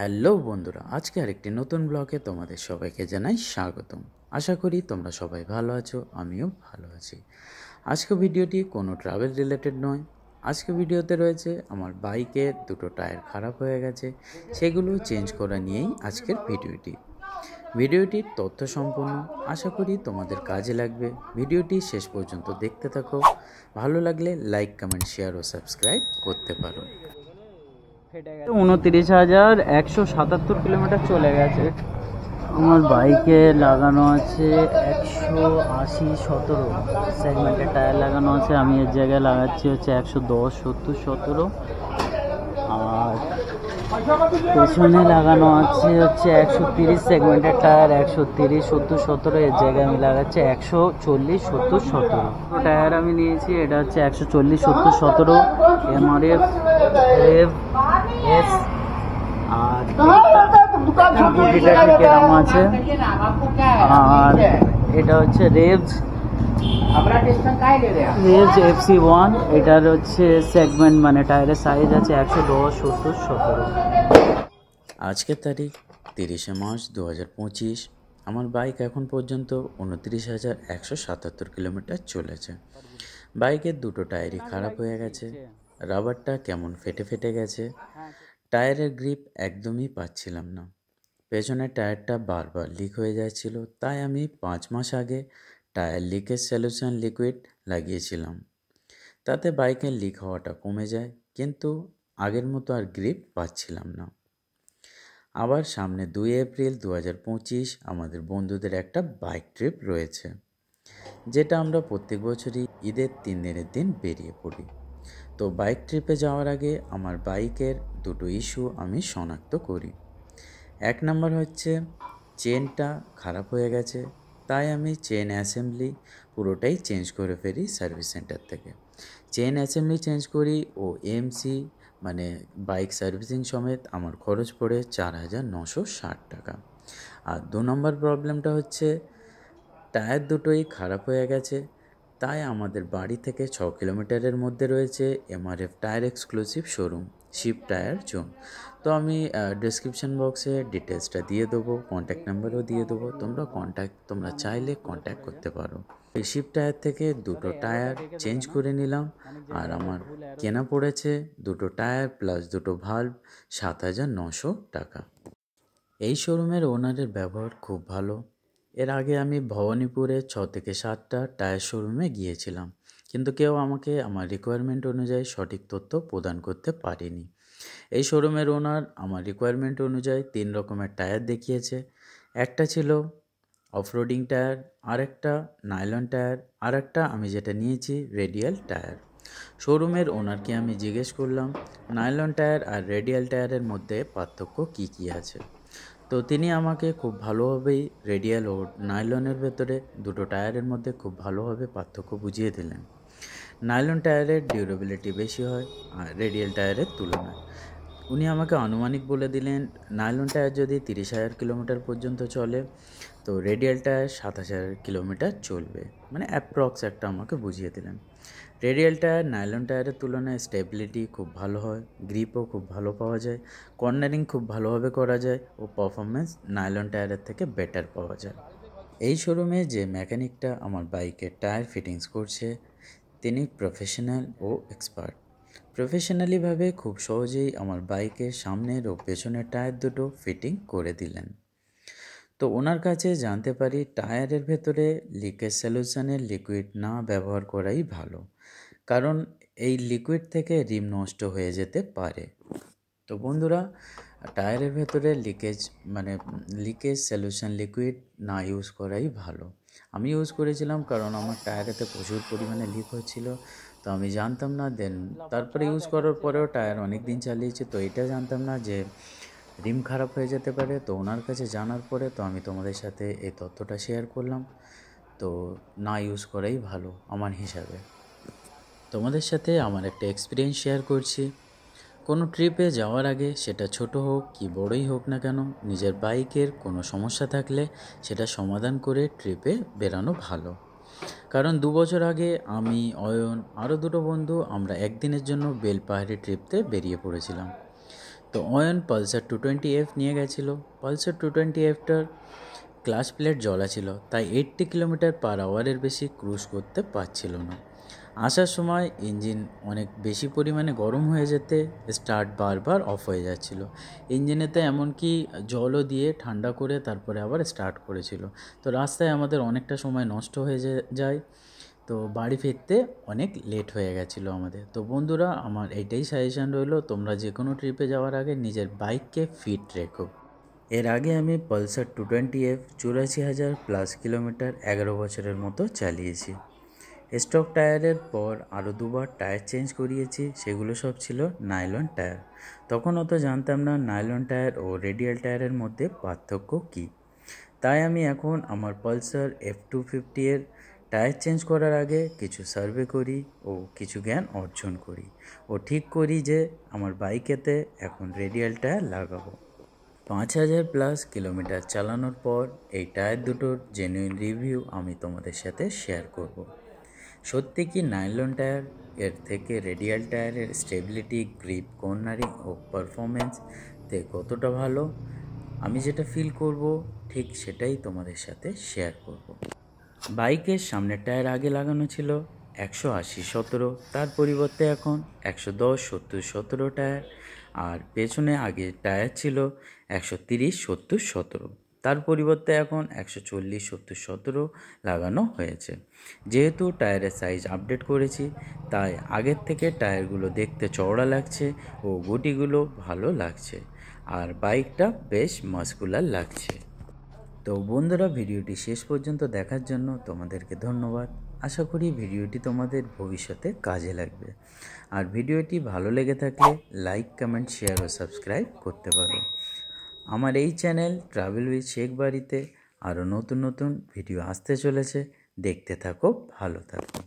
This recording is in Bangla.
হ্যালো বন্ধুরা, আজকে আরেকটি নতুন ব্লগে তোমাদের সবাইকে জানাই স্বাগতম। আশা করি তোমরা সবাই ভালো আছো, আমিও ভালো আছি। আজকে ভিডিওটি কোনো ট্রাভেল রিলেটেড নয়। আজকে ভিডিওতে রয়েছে আমার বাইকের দুটো টায়ার খারাপ হয়ে গেছে, সেগুলো চেঞ্জ করা নিয়েই আজকের ভিডিওটির তথ্য সম্পূর্ণ। আশা করি তোমাদের কাজে লাগবে। ভিডিওটি শেষ পর্যন্ত দেখতে থাকো। ভালো লাগলে লাইক, কমেন্ট, শেয়ার ও সাবস্ক্রাইব করতে পারো। 29,177 কিলোমিটার চলে গেছে। আমার বাইকে লাগানো আছে 180/17 সেগমেন্টের টায়ার লাগানো আছে। আমি এর জায়গায় লাগাচ্ছি হচ্ছে 110/70/17, আর পেছনে লাগানো আছে হচ্ছে 130 সেগমেন্টের টায়ার 130/70/17। এর জায়গায় আমি লাগাচ্ছি 140/70/17 টায়ার আমি নিয়েছি। এটা হচ্ছে 140/70/17 MRF এস। আর বডিটা ঠিক এরকম আছে। আর এটা হচ্ছে রেভস FC1। এটার হচ্ছে সেগমেন্ট মানে টায়ারের সাইজ আছে 110/70/17। আজকের তারিখ 30শে মার্চ 2025। আমার বাইক এখন পর্যন্ত 29,177 কিলোমিটার চলেছে। বাইকের দুটো টায়ারই খারাপ হয়ে গেছে, রাবারটা কেমন ফেটে ফেটে গেছে, টায়ারের গ্রিপ একদমই পাচ্ছিলাম না, পেছনের টায়ারটা বারবার লিক হয়ে যাচ্ছিল। তাই আমি 5 মাস আগে টায়ার লিকেজ সলিউশন লিকুইড লাগিয়েছিলাম, তাতে বাইকের লিক হওয়াটা কমে যায়, কিন্তু আগের মতো আর গ্রিপ পাচ্ছিলাম না। আবার সামনে 2 এপ্রিল 2025 আমাদের বন্ধুদের একটা বাইক ট্রিপ রয়েছে, যেটা আমরা প্রত্যেক বছরই ঈদের 3 দিনের দিন বেরিয়ে পড়ি। তো বাইক ট্রিপে যাওয়ার আগে আমার বাইকের দুটো ইস্যু আমি শনাক্ত করি। 1 নম্বর হচ্ছে চেনটা খারাপ হয়ে গেছে, তাই আমি চেন অ্যাসেম্বলি পুরোটাই চেঞ্জ করে ফেলি সার্ভিস সেন্টার থেকে। চেন অ্যাসেম্বলি চেঞ্জ করি ও এমসি মানে বাইক সার্ভিসিং সমেত আমার খরচ পড়ে 4,960 টাকা। আর 2 নম্বর প্রবলেমটা হচ্ছে টায়ার দুটোই খারাপ হয়ে গেছে, তাই আমাদের বাড়ি থেকে 6 কিলোমিটারের মধ্যে রয়েছে MRF tyre exclusive showroom, ship tyre zone. তো আমি ডিসক্রিপশন বক্সে ডিটেলসটা দিয়ে দেবো, কন্ট্যাক্ট নাম্বারও দিয়ে দেবো। তোমরা চাইলে কন্ট্যাক্ট করতে পারো। এই শিপ টায়ার থেকে দুটো টায়ার চেঞ্জ করে নিলাম, আর আমার কেনা পড়েছে দুটো টায়ার প্লাস দুটো ভাল্ব 7,900 টাকা। এই শোরুমের ওনারের ব্যবহার খুব ভালো। এর আগে আমি ভবানীপুরে 6 থেকে 7টা টায়ার শোরুমে গিয়েছিলাম, কিন্তু কেউ আমাকে আমার রিকোয়ারমেন্ট অনুযায়ী সঠিক তথ্য প্রদান করতে পারেনি। এই শোরুমের ওনার আমার রিকোয়ারমেন্ট অনুযায়ী 3 রকমের টায়ার দেখিয়েছে। একটা ছিল অফরোডিং টায়ার, আরেকটা নাইলন টায়ার, আরেকটা আমি যেটা নিয়েছি রেডিয়াল টায়ার। শোরুমের ওনারকে আমি জিজ্ঞেস করলাম নাইলন টায়ার আর রেডিয়াল টায়ারের মধ্যে পার্থক্য কী আছে। তো তিনি আমাকে খুব ভালোভাবেই রেডিয়াল ও নাইলনের ভেতরে দুটো টায়ারের মধ্যে খুব ভালোভাবে পার্থক্য বুঝিয়ে দিলেন। নাইলন টায়ারের ডিউরেবিলিটি বেশি হয় আর রেডিয়াল টায়ারের তুলনায়। উনি আমাকে আনুমানিক বলে দিলেন নাইলন টায়ার যদি 30,000 কিলোমিটার পর্যন্ত চলে, তো রেডিয়াল টায়ার 27,000 কিলোমিটার চলবে, মানে অ্যাপ্রক্স একটা আমাকে বুঝিয়ে দিলেন। রেডিয়াল টায়ার নাইলন টায়ারের তুলনায় স্টেবিলিটি খুব ভালো হয়, গ্রিপও খুব ভালো পাওয়া যায়, কর্নারিং খুব ভালোভাবে করা যায় ও পারফরমেন্স নাইলন টায়ারের থেকে বেটার পাওয়া যায়। এই শোরুমে যে মেকানিকটা আমার বাইকের টায়ার ফিটিংস করছে, তিনি প্রফেশনাল ও এক্সপার্ট। প্রফেশনালিভাবে খুব সহজেই আমার বাইকের সামনের ও পেছনের টায়ার দুটো ফিটিং করে দিলেন। তো ওনার কাছে জানতে পারি টায়ারের ভেতরে লিকেজ সলিউশনের লিকুইড না ব্যবহার করাই ভালো, কারণ এই লিকুইড থেকে রিম নষ্ট হয়ে যেতে পারে। তো বন্ধুরা, টায়ারের ভেতরে লিকেজ সলিউশন লিকুইড না ইউজ করাই ভালো। আমি ইউজ করেছিলাম কারণ আমার টায়ারেতে প্রচুর পরিমাণে লিক হচ্ছিল, তো আমি জানতাম না। তারপরে ইউজ করার পরেও টায়ার অনেক দিন চালিয়েছি, তো এটা জানতাম না যে রিম খারাপ হয়ে যেতে পারে। তো ওনার কাছে জানার পরে তো আমি তোমাদের সাথে এই তথ্যটা শেয়ার করলাম। তো না ইউজ করাই ভালো আমার হিসাবে। তোমাদের সাথে আমার একটা এক্সপিরিয়েন্স শেয়ার করছি। কোনো ট্রিপে যাওয়ার আগে, সেটা ছোট হোক কি বড়ই হোক না কেন, নিজের বাইকের কোনো সমস্যা থাকলে সেটা সমাধান করে ট্রিপে বেরানো ভালো। কারণ 2 বছর আগে আমি, অয়ন, আরও দুটো বন্ধু আমরা একদিনের জন্য বেলপাহাড়ি ট্রিপতে বেরিয়ে পড়েছিলাম। তো অয়ন পালসার 220F নিয়ে গেছিলো। পালসার 220Fটার ক্লাচ প্লেট জ্বলা ছিল, তাই 80 কিলোমিটার পার আওয়ারের বেশি ক্রুজ করতে পারছিল না। আসার সময় ইঞ্জিন অনেক বেশি পরিমাণে গরম হয়ে যেতে স্টার্ট বারবার অফ হয়ে যাচ্ছিল। ইঞ্জিনেতে এমনকি জলও দিয়ে ঠান্ডা করে তারপরে আবার স্টার্ট করেছিল। তো রাস্তায় আমাদের অনেকটা সময় নষ্ট হয়ে যায়। তো বাড়ি ফিরতে অনেক লেট হয়ে গেছিলো আমাদের। তো বন্ধুরা, আমার এইটাই সাজেশান রইলো, তোমরা যে কোনো ট্রিপে যাওয়ার আগে নিজের বাইককে ফিট রেখো। এর আগে আমি পালসার 220F 84,000+ কিলোমিটার 11 বছরের মতো চালিয়েছি। স্টক টায়ারের পর আরও দুবার টায়ার চেঞ্জ করিয়েছি, সেগুলো সব ছিল নাইলন টায়ার। তখন অত জানতাম না নাইলন টায়ার ও রেডিয়াল টায়ারের মধ্যে পার্থক্য কী। তাই আমি এখন আমার পালসার F250 এর টায়ার চেঞ্জ করার আগে কিছু সার্ভে করি ও কিছু জ্ঞান অর্জন করি ও ঠিক করি যে আমার বাইকেতে এখন রেডিয়াল টায়ার লাগাবো। 5,000+ কিলোমিটার চালানোর পর এই টায়ার দুটোর জেনুইন রিভিউ আমি তোমাদের সাথে শেয়ার করব। সত্যি কি নাইলন টায়ার এর থেকে রেডিয়াল টায়ারের স্টেবিলিটি, গ্রিপ, কর্নারিং ও পারফরমেন্সতে কতটা ভালো, আমি যেটা ফিল করব ঠিক সেটাই তোমাদের সাথে শেয়ার করব। বাইকের সামনের টায়ার আগে লাগানো ছিল 180/17, তার পরিবর্তে এখন 110/70/17 টায়ার। আর পেছনে আগে টায়ার ছিল 130/70/17, তার পরিবর্তে এখন 140/70/17 লাগানো হয়েছে। যেহেতু টায়ারের সাইজ আপডেট করেছি, তাই আগের থেকে টায়ারগুলো দেখতে চওড়া লাগছে ও গুটিগুলো ভালো লাগছে, আর বাইকটা বেশ মাসকুলার লাগছে। তো বন্ধুরা, ভিডিওটি শেষ পর্যন্ত দেখার জন্য তোমাদেরকে ধন্যবাদ। আশা করি ভিডিওটি তোমাদের ভবিষ্যতে কাজে লাগবে। আর ভিডিওটি ভালো লেগে থাকলে লাইক, কমেন্ট, শেয়ার ও সাবস্ক্রাইব করতে পারো। আমার এই চ্যানেল ট্রাভেল উইথ শেখ বাড়িতে আরও নতুন নতুন ভিডিও আসতে চলেছে। দেখতে থাকো, ভালো থাকো।